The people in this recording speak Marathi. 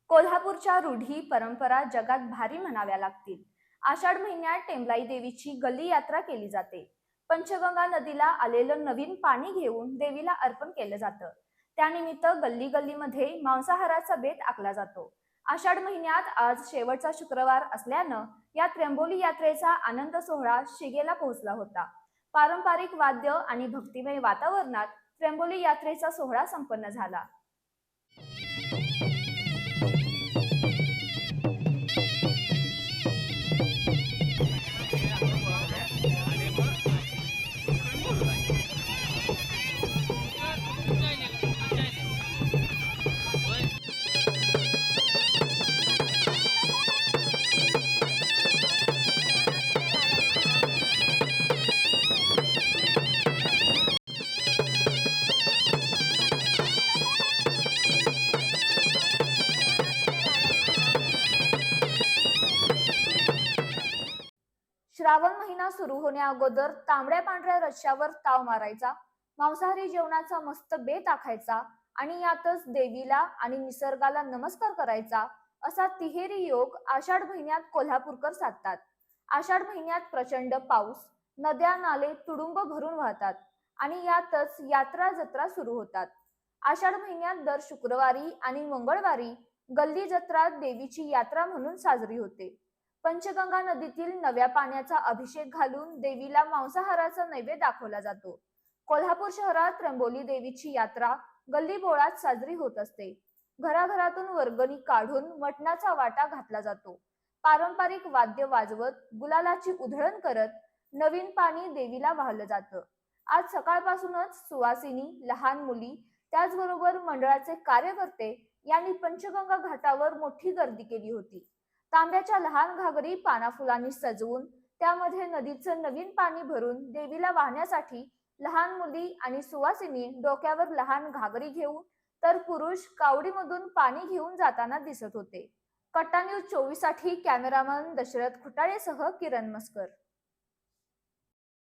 कोल्हापूरच्या रूढी परंपरा जगात भारी म्हणाव्या लागतील. आषाढ महिन्यात टेंबलाई देवीची गल्ली यात्रा केली जाते. पंचगंगा नदीला आलेलं नवीन पाणी घेऊन देवीला अर्पण केलं जातं. त्यानिमित्त गल्ली गल्लीमध्ये मांसाहाराचा बेत आखला जातो. आषाढ महिन्यात आज शेवटचा शुक्रवार असल्यानं या त्र्यंबोली यात्रेचा आनंद सोहळा शिगेला पोहोचला होता. पारंपरिक वाद्य आणि भक्तिमय वातावरणात त्र्यंबोली यात्रेचा सोहळा संपन्न झाला. श्रावण महिना सुरू होण्या अगोदर तांबड्या पांढऱ्या रश्श्यावर ताव मारायचा, मांसाहारी जेवणाचा मस्त बेत आखायचा आणि यातच देवीला आणि निसर्गाला नमस्कार करायचा, असा तिहेरी योग आषाढ महिन्यात कोल्हापूरकर साधतात. आषाढ महिन्यात प्रचंड पाऊस, नद्या नाले तुडुंब भरून वाहतात आणि यातच यात्रा जत्रा सुरू होतात. आषाढ महिन्यात दर शुक्रवारी आणि मंगळवारी गल्ली जत्रा देवीची यात्रा म्हणून साजरी होते. पंचगंगा नदीतील नव्या पाण्याचा अभिषेक घालून देवीला मांसाहाराचा नैवेद्य दाखवला जातो. कोल्हापूर शहरात त्र्यंबोली देवीची यात्रा गल्ली बोळात साजरी होत असते. घराघरातून वर्गणी काढून मटणाचा वाटा घातला जातो. पारंपरिक वाद्य वाजवत गुलालाची उधळण करत नवीन पाणी देवीला वाहलं जातं. आज सकाळपासूनच सुवासिनी, लहान मुली, त्याचबरोबर मंडळाचे कार्यकर्ते यांनी पंचगंगा घाटावर मोठी गर्दी केली होती. तांब्याच्या लहान घागरी पाना फुलांनी सजवून त्यामध्ये नदीचं नवीन पाणी भरून देवीला वाहण्यासाठी लहान मुली आणि सुवासिनी डोक्यावर लहान घागरी घेऊन तर पुरुष कावडीमधून पाणी घेऊन जाताना दिसत होते. कट्टा न्यूज 24 साठी कॅमेरामन दशरथ खुटाळेसह किरण मस्कर.